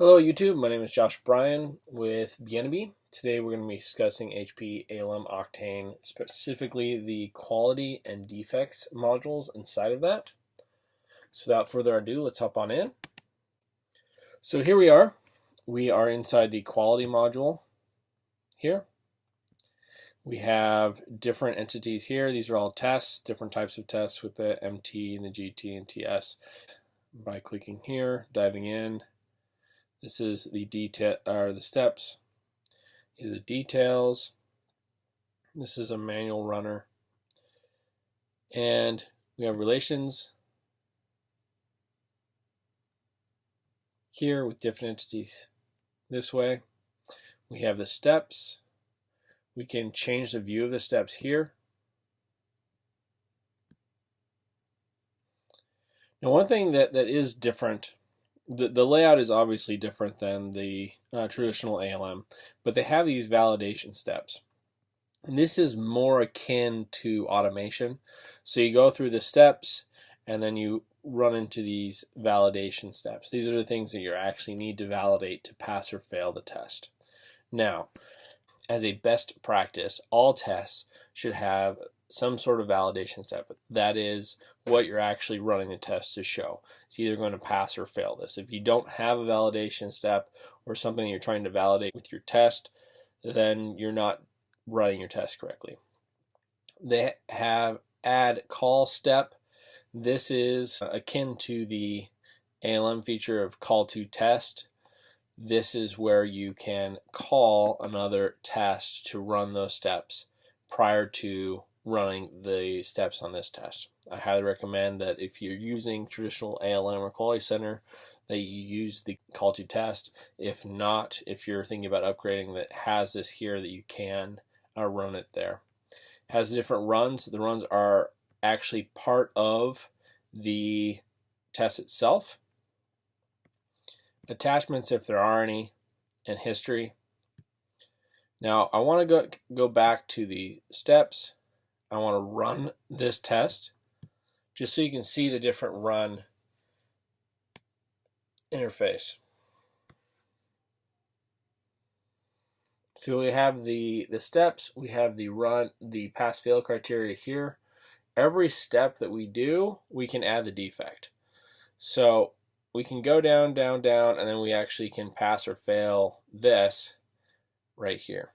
Hello YouTube, my name is Josh Bryan with BNB. Today we're going to be discussing HP ALM Octane, specifically the quality and defects modules inside of that. So without further ado, let's hop on in. So here we are. We are inside the quality module here. We have different entities here. These are all tests, different types of tests with the MT and the GT and TS. By clicking here, diving in, this is the detail or the steps. These are the details. This is a manual runner. And we have relations here with different entities this way. We have the steps. We can change the view of the steps here. Now one thing that is different, the layout is obviously different than the traditional ALM, but they have these validation steps. And this is more akin to automation. So you go through the steps and then you run into these validation steps. These are the things that you actually need to validate to pass or fail the test. Now, as a best practice, all tests should have some sort of validation step. That is what you're actually running the test to show. It's either going to pass or fail this. If you don't have a validation step or something you're trying to validate with your test, then you're not running your test correctly. They have add call step. This is akin to the ALM feature of call to test. This is where you can call another test to run those steps prior to running the steps on this test. I highly recommend that if you're using traditional ALM or Quality Center, that you use the call to test. If not, if you're thinking about upgrading that has this here, that you can run it there. It has different runs. The runs are actually part of the test itself. Attachments, if there are any, and history. Now I want to go back to the steps. I want to run this test just so you can see the different run interface. So we have the steps, we have the pass-fail criteria here. Every step that we do, we can add the defect. So we can go down, down, down, and then we actually can pass or fail this right here.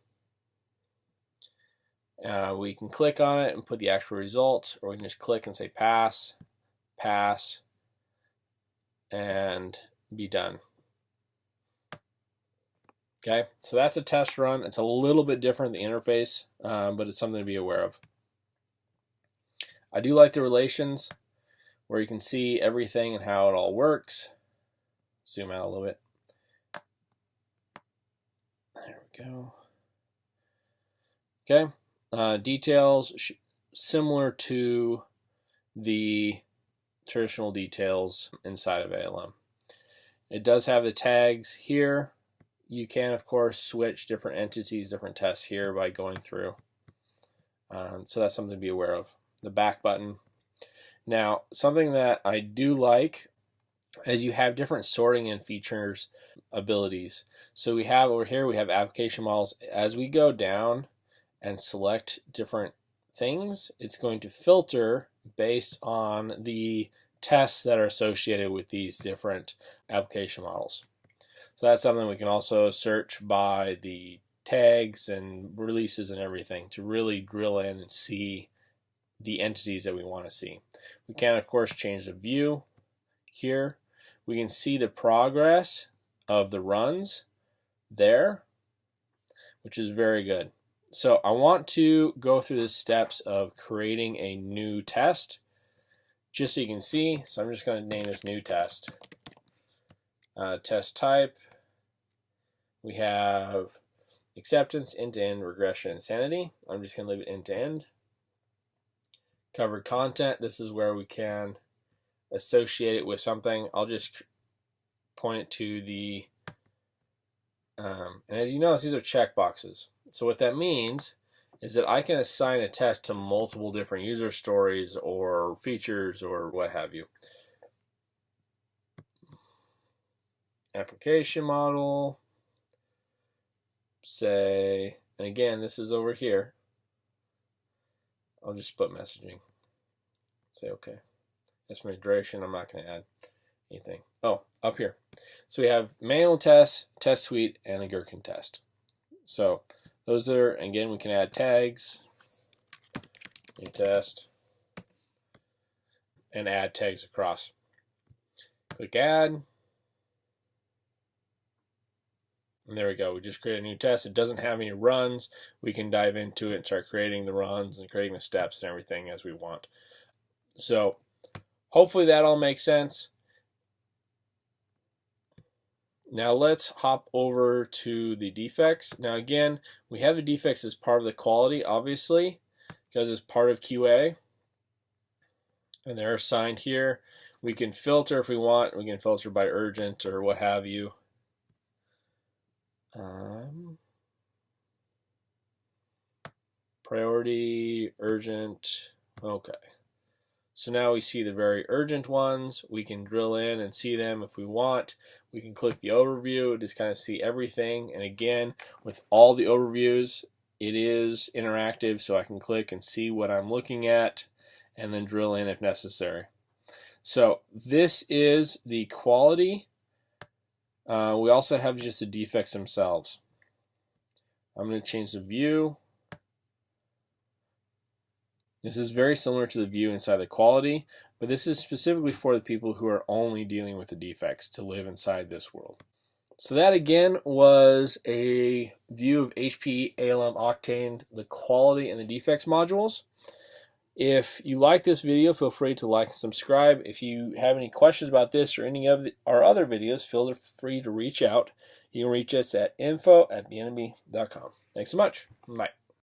We can click on it and put the actual results, or we can just click and say pass, pass, and be done. Okay, so that's a test run. It's a little bit different, the interface, but it's something to be aware of. I do like the relations where you can see everything and how it all works. Zoom out a little bit. There we go. Okay, details similar to the traditional details inside of ALM. It does have the tags here. You can, of course, switch different entities, different tests here by going through. So that's something to be aware of. The back button. Now, something that I do like is you have different sorting and features abilities. So we have over here, we have application models. As we go down and select different things, it's going to filter based on the tests that are associated with these different application models. So that's something we can also search by the tags and releases and everything to really drill in and see the entities that we want to see. We can, of course, change the view here. We can see the progress of the runs there, which is very good. So I want to go through the steps of creating a new test just so you can see. So I'm just going to name this new test. Test type. We have acceptance, end-to-end, regression, insanity. I'm just going to leave it end-to-end. Covered content. This is where we can associate it with something. I'll just point it to the, and as you notice, these are checkboxes. So what that means is that I can assign a test to multiple different user stories or features or what have you. application model, say, and again, this is over here. I'll just split messaging. Say okay. Estimated duration, I'm not going to add anything. Oh, up here. So we have manual test, test suite, and the Gherkin test. So those are, again, we can add tags, new test, and add tags across. Click add. And there we go. We just created a new test. It doesn't have any runs. We can dive into it and start creating the runs and creating the steps and everything as we want. So hopefully that all makes sense. Now let's hop over to the defects. Now again, we have the defects as part of the quality, obviously, because it's part of QA. And they're assigned here. We can filter if we want. We can filter by urgent or what have you. Priority, urgent, okay. So now we see the very urgent ones. We can drill in and see them if we want. We can click the overview, just kind of see everything. And again, with all the overviews, it is interactive, so I can click and see what I'm looking at and then drill in if necessary. So this is the quality. We also have just the defects themselves. I'm going to change the view. This is very similar to the view inside the quality, but this is specifically for the people who are only dealing with the defects to live inside this world. So that again was a view of HP ALM Octane, the quality and the defects modules. If you like this video, feel free to like and subscribe. If you have any questions about this or any of our other videos, feel free to reach out. You can reach us at info@bnb.com. Thanks so much. Bye.